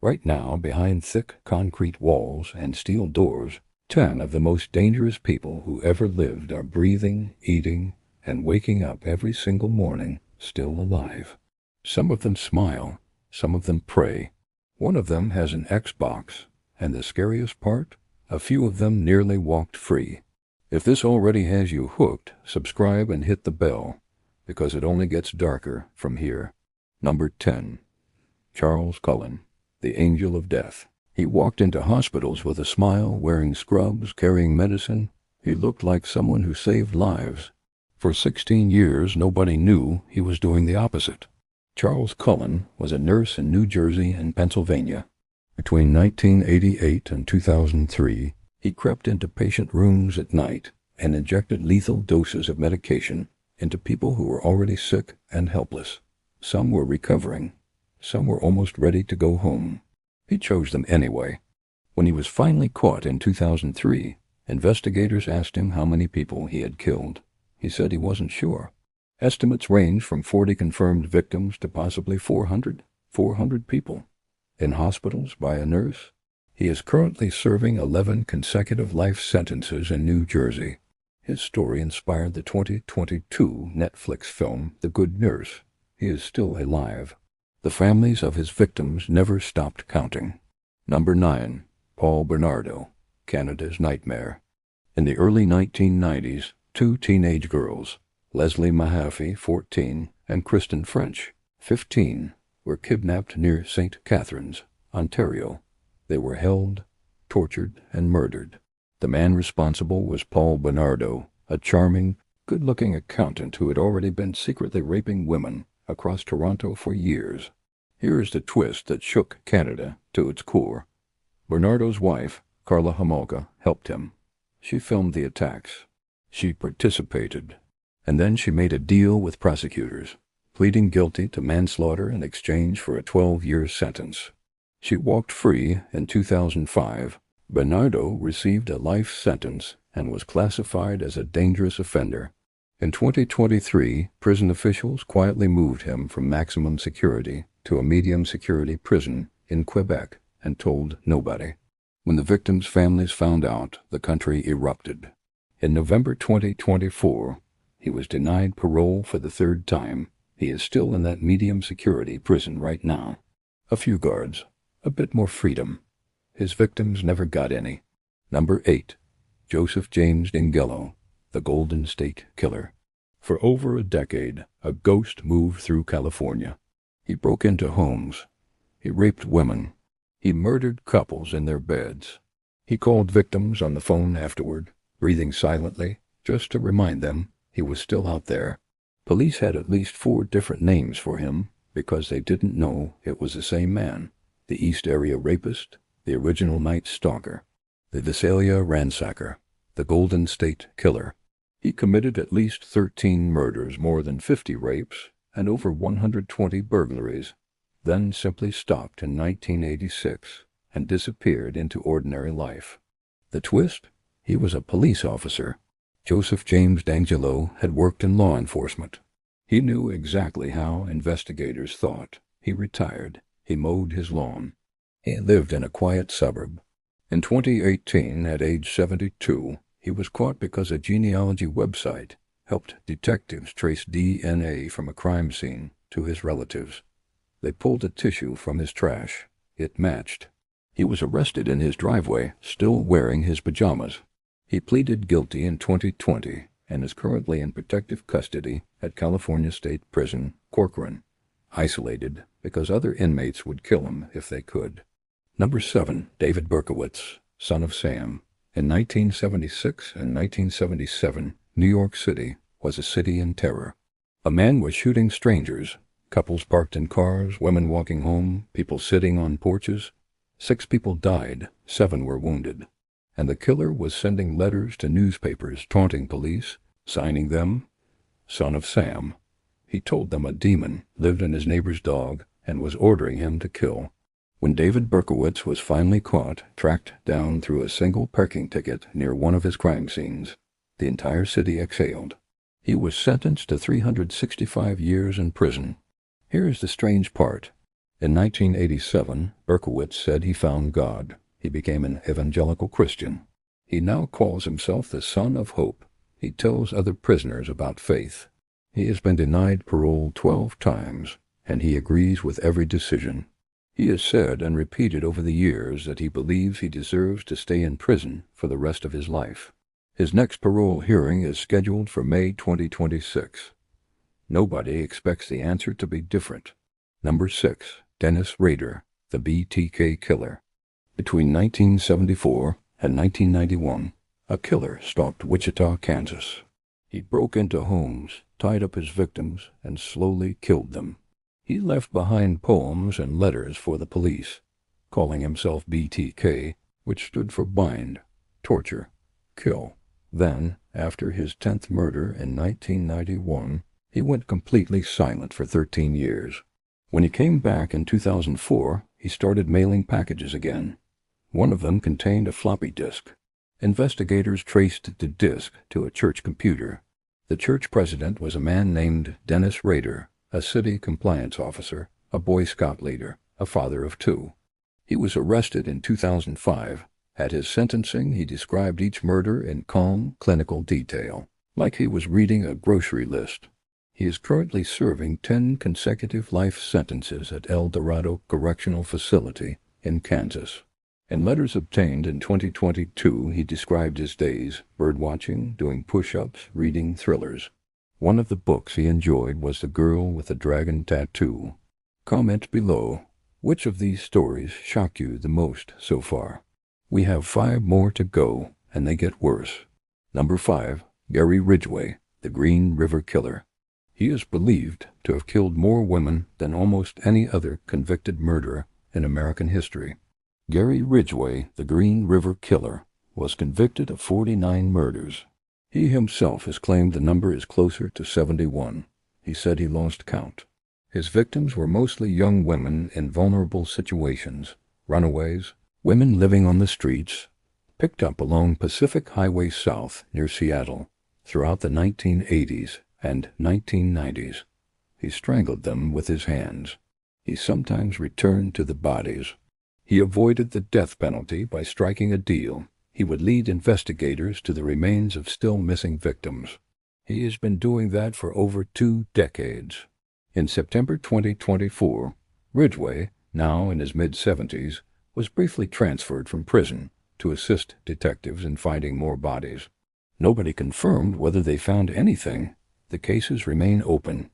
Right now, behind thick concrete walls and steel doors, 10 of the most dangerous people who ever lived are breathing, eating, and waking up every single morning, still alive. Some of them smile, some of them pray. One of them has an Xbox, and the scariest part, a few of them nearly walked free. If this already has you hooked, subscribe and hit the bell, because it only gets darker from here. Number 10. Charles Cullen, the Angel of Death. He walked into hospitals with a smile, wearing scrubs, carrying medicine. He looked like someone who saved lives. For 16 years, nobody knew he was doing the opposite. Charles Cullen was a nurse in New Jersey and Pennsylvania. Between 1988 and 2003, he crept into patient rooms at night and injected lethal doses of medication into people who were already sick and helpless. Some were recovering. Some were almost ready to go home. He chose them anyway. When he was finally caught in 2003, investigators asked him how many people he had killed. He said he wasn't sure. Estimates range from 40 confirmed victims to possibly 400 people. In hospitals by a nurse. He is currently serving 11 consecutive life sentences in New Jersey. His story inspired the 2022 Netflix film The Good Nurse. He is still alive. The families of his victims never stopped counting. Number 9. Paul Bernardo, Canada's Nightmare. In the early 1990s, 2 teenage girls, Leslie Mahaffey, 14, and Kristen French, 15, were kidnapped near St. Catharines, Ontario. They were held, tortured, and murdered. The man responsible was Paul Bernardo, a charming, good-looking accountant who had already been secretly raping women across Toronto for years. Here is the twist that shook Canada to its core. Bernardo's wife, Carla Homolka, helped him. She filmed the attacks. She participated. And then she made a deal with prosecutors, pleading guilty to manslaughter in exchange for a 12-year sentence. She walked free in 2005. Bernardo received a life sentence and was classified as a dangerous offender. In 2023, prison officials quietly moved him from maximum security to a medium-security prison in Quebec and told nobody. When the victims' families found out, the country erupted. In November 2024, he was denied parole for the 3rd time. He is still in that medium-security prison right now. A few guards, a bit more freedom. His victims never got any. Number 8. Joseph James DeAngelo, the Golden State Killer. For over a decade, a ghost moved through California. He broke into homes. He raped women. He murdered couples in their beds. He called victims on the phone afterward, breathing silently, just to remind them he was still out there. Police had at least 4 different names for him because they didn't know it was the same man. The East Area Rapist, the Original Night Stalker, the Visalia Ransacker, the Golden State Killer. He committed at least 13 murders, more than 50 rapes, and over 120 burglaries, then simply stopped in 1986 and disappeared into ordinary life. The twist? He was a police officer. Joseph James DeAngelo had worked in law enforcement. He knew exactly how investigators thought. He retired. He mowed his lawn. He lived in a quiet suburb. In 2018, at age 72, he was caught because a genealogy website helped detectives trace DNA from a crime scene to his relatives. They pulled a tissue from his trash. It matched. He was arrested in his driveway, still wearing his pajamas. He pleaded guilty in 2020 and is currently in protective custody at California State Prison, Corcoran, isolated because other inmates would kill him if they could. Number 7. David Berkowitz, son of Sam. In 1976 and 1977, New York City was a city in terror. A man was shooting strangers, couples parked in cars, women walking home, people sitting on porches. 6 people died, 7 were wounded. And the killer was sending letters to newspapers taunting police, signing them, Son of Sam. He told them a demon lived in his neighbor's dog and was ordering him to kill. When David Berkowitz was finally caught, tracked down through a single parking ticket near one of his crime scenes, the entire city exhaled. He was sentenced to 365 years in prison. Here is the strange part. In 1987, Berkowitz said he found God. He became an evangelical Christian. He now calls himself the Son of Hope. He tells other prisoners about faith. He has been denied parole 12 times, and he agrees with every decision. He has said and repeated over the years that he believes he deserves to stay in prison for the rest of his life. His next parole hearing is scheduled for May 2026. Nobody expects the answer to be different. Number 6. Dennis Rader, the BTK killer. Between 1974 and 1991, a killer stalked Wichita, Kansas. He broke into homes, tied up his victims, and slowly killed them. He left behind poems and letters for the police, calling himself BTK, which stood for bind, torture, kill. Then, after his 10th murder in 1991, he went completely silent for 13 years. When he came back in 2004, he started mailing packages again. One of them contained a floppy disk. Investigators traced the disk to a church computer. The church president was a man named Dennis Rader, a city compliance officer, a Boy Scout leader, a father of 2. He was arrested in 2005. At his sentencing, he described each murder in calm, clinical detail, like he was reading a grocery list. He is currently serving 10 consecutive life sentences at El Dorado Correctional Facility in Kansas. In letters obtained in 2022, he described his days birdwatching, doing push-ups, reading thrillers. One of the books he enjoyed was The Girl with the Dragon Tattoo. Comment below, which of these stories shocked you the most so far? We have 5 more to go, and they get worse. Number 5. Gary Ridgway, the Green River Killer. He is believed to have killed more women than almost any other convicted murderer in American history. Gary Ridgway, the Green River Killer, was convicted of 49 murders. He himself has claimed the number is closer to 71. He said he lost count. His victims were mostly young women in vulnerable situations, runaways, women living on the streets, picked up along Pacific Highway South near Seattle throughout the 1980s and 1990s. He strangled them with his hands. He sometimes returned to the bodies. He avoided the death penalty by striking a deal. He would lead investigators to the remains of still missing victims. He has been doing that for over 2 decades. In September 2024, Ridgway, now in his mid-70s, was briefly transferred from prison to assist detectives in finding more bodies. Nobody confirmed whether they found anything. The cases remain open.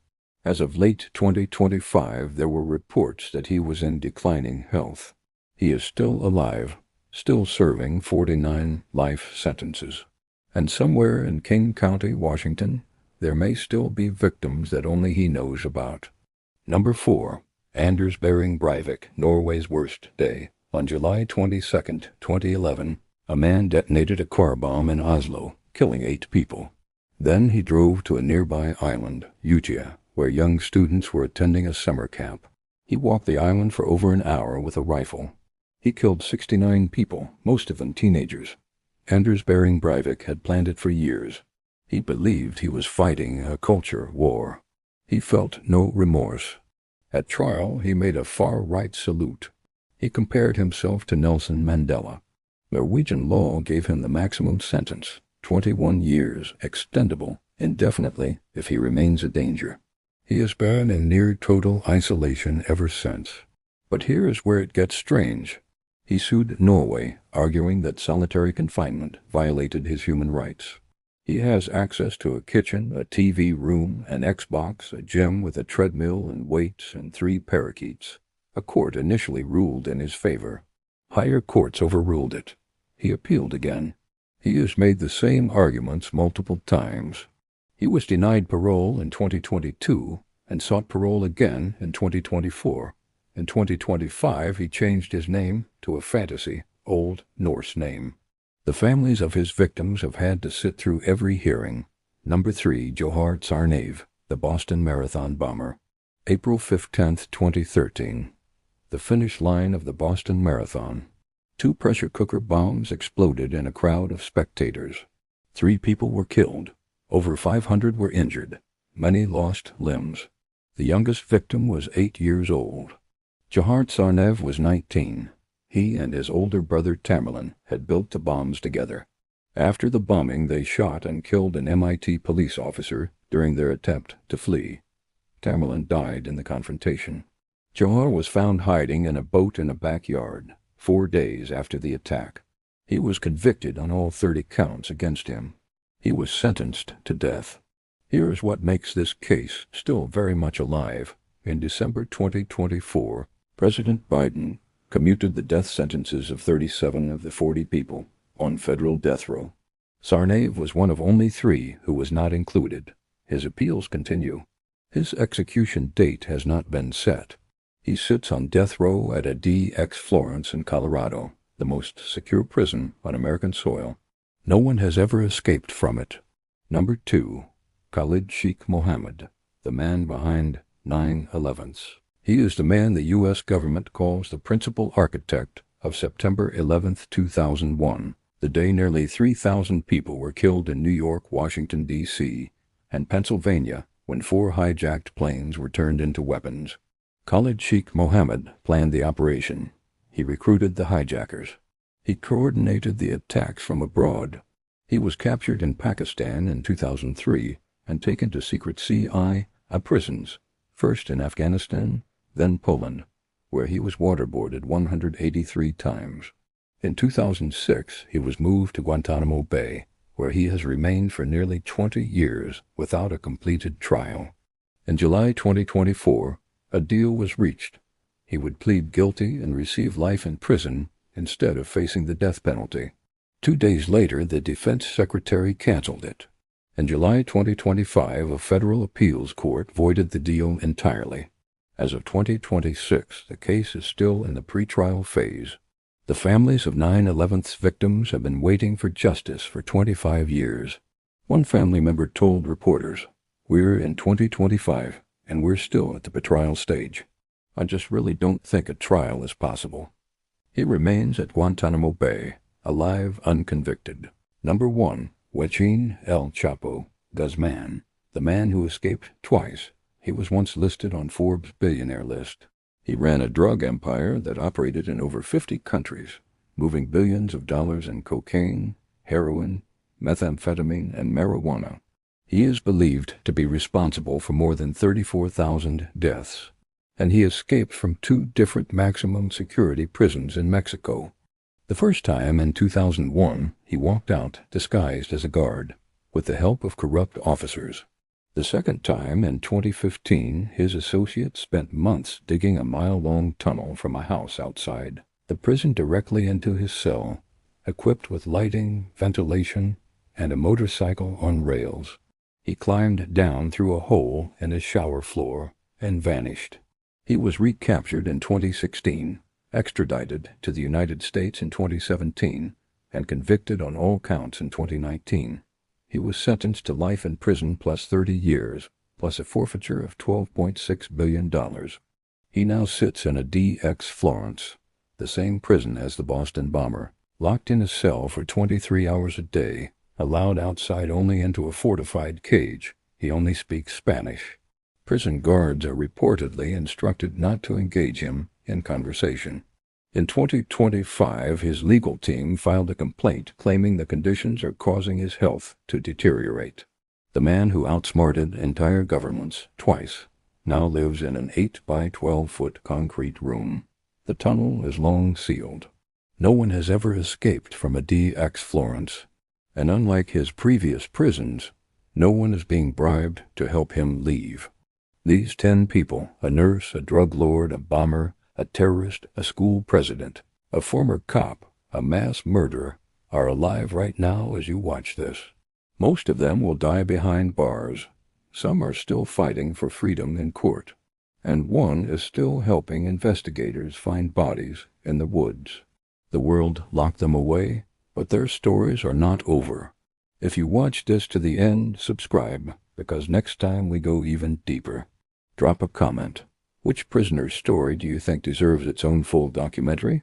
As of late 2025, there were reports that he was in declining health. He is still alive, still serving 49 life sentences. And somewhere in King County, Washington, there may still be victims that only he knows about. Number 4. Anders Behring Breivik, Norway's worst day. On July 22, 2011, a man detonated a car bomb in Oslo, killing 8 people. Then he drove to a nearby island, Utøya, where young students were attending a summer camp. He walked the island for over an hour with a rifle. He killed 69 people, most of them teenagers. Anders Behring Breivik had planned it for years. He believed he was fighting a culture war. He felt no remorse. At trial, he made a far-right salute. He compared himself to Nelson Mandela. Norwegian law gave him the maximum sentence, 21 years, extendable indefinitely if he remains a danger. He has been in near total isolation ever since. But here is where it gets strange. He sued Norway, arguing that solitary confinement violated his human rights. He has access to a kitchen, a TV room, an Xbox, a gym with a treadmill and weights and 3 parakeets. A court initially ruled in his favor. Higher courts overruled it. He appealed again. He has made the same arguments multiple times. He was denied parole in 2022 and sought parole again in 2024. In 2025, he changed his name to a fantasy, Old Norse name. The families of his victims have had to sit through every hearing. Number 3. Dzhokhar Tsarnaev, the Boston Marathon bomber. April 15, 2013. The finish line of the Boston Marathon. 2 pressure cooker bombs exploded in a crowd of spectators. 3 people were killed. Over 500 were injured. Many lost limbs. The youngest victim was 8 years old. Dzhokhar Tsarnaev was 19. He and his older brother Tamerlan had built the bombs together. After the bombing, they shot and killed an MIT police officer during their attempt to flee. Tamerlan died in the confrontation. Dzhokhar was found hiding in a boat in a backyard 4 days after the attack. He was convicted on all 30 counts against him. He was sentenced to death. Here is what makes this case still very much alive. In December 2024, President Biden commuted the death sentences of 37 of the 40 people on federal death row. Tsarnaev was one of only 3 who was not included. His appeals continue. His execution date has not been set. He sits on death row at a DX Florence in Colorado, the most secure prison on American soil. No one has ever escaped from it. Number 2. Khalid Sheikh Mohammed, the man behind 9/11s. He is the man the U.S. government calls the principal architect of September 11, 2001, the day nearly 3,000 people were killed in New York, Washington, D.C., and Pennsylvania when 4 hijacked planes were turned into weapons. Khalid Sheikh Mohammed planned the operation. He recruited the hijackers. He coordinated the attacks from abroad. He was captured in Pakistan in 2003 and taken to secret CIA prisons, first in Afghanistan, then Poland, where he was waterboarded 183 times. In 2006, he was moved to Guantanamo Bay, where he has remained for nearly 20 years without a completed trial. In July 2024, a deal was reached. He would plead guilty and receive life in prison instead of facing the death penalty. 2 days later, the defense secretary canceled it. In July 2025, a federal appeals court voided the deal entirely. As of 2026, the case is still in the pretrial phase. The families of 9/11's victims have been waiting for justice for 25 years. One family member told reporters, "We're in 2025, and we're still at the pretrial stage. I just really don't think a trial is possible." He remains at Guantanamo Bay, alive, unconvicted. Number 1. Joaquin El Chapo Guzmán, the man who escaped twice. He was once listed on Forbes' billionaire list. He ran a drug empire that operated in over 50 countries, moving billions of dollars in cocaine, heroin, methamphetamine, and marijuana. He is believed to be responsible for more than 34,000 deaths, and he escaped from 2 different maximum security prisons in Mexico. The first time, in 2001, he walked out disguised as a guard, with the help of corrupt officers. The second time, in 2015, his associates spent months digging a mile-long tunnel from a house outside the prison directly into his cell, equipped with lighting, ventilation, and a motorcycle on rails. He climbed down through a hole in his shower floor and vanished. He was recaptured in 2016, extradited to the United States in 2017, and convicted on all counts in 2019. He was sentenced to life in prison plus 30 years, plus a forfeiture of $12.6 billion. He now sits in a DX Florence, the same prison as the Boston bomber, locked in a cell for 23 hours a day, allowed outside only into a fortified cage. He only speaks Spanish. Prison guards are reportedly instructed not to engage him in conversation. In 2025, his legal team filed a complaint claiming the conditions are causing his health to deteriorate. The man who outsmarted entire governments twice now lives in an 8 by 12-foot concrete room. The tunnel is long sealed. No one has ever escaped from a DX Florence, and unlike his previous prisons, no one is being bribed to help him leave. These 10 people, a nurse, a drug lord, a bomber, a terrorist, a school president, a former cop, a mass murderer, are alive right now as you watch this. Most of them will die behind bars. Some are still fighting for freedom in court, and one is still helping investigators find bodies in the woods. The world locked them away, but their stories are not over. If you watch this to the end, subscribe, because next time we go even deeper. Drop a comment. Which prisoner's story do you think deserves its own full documentary?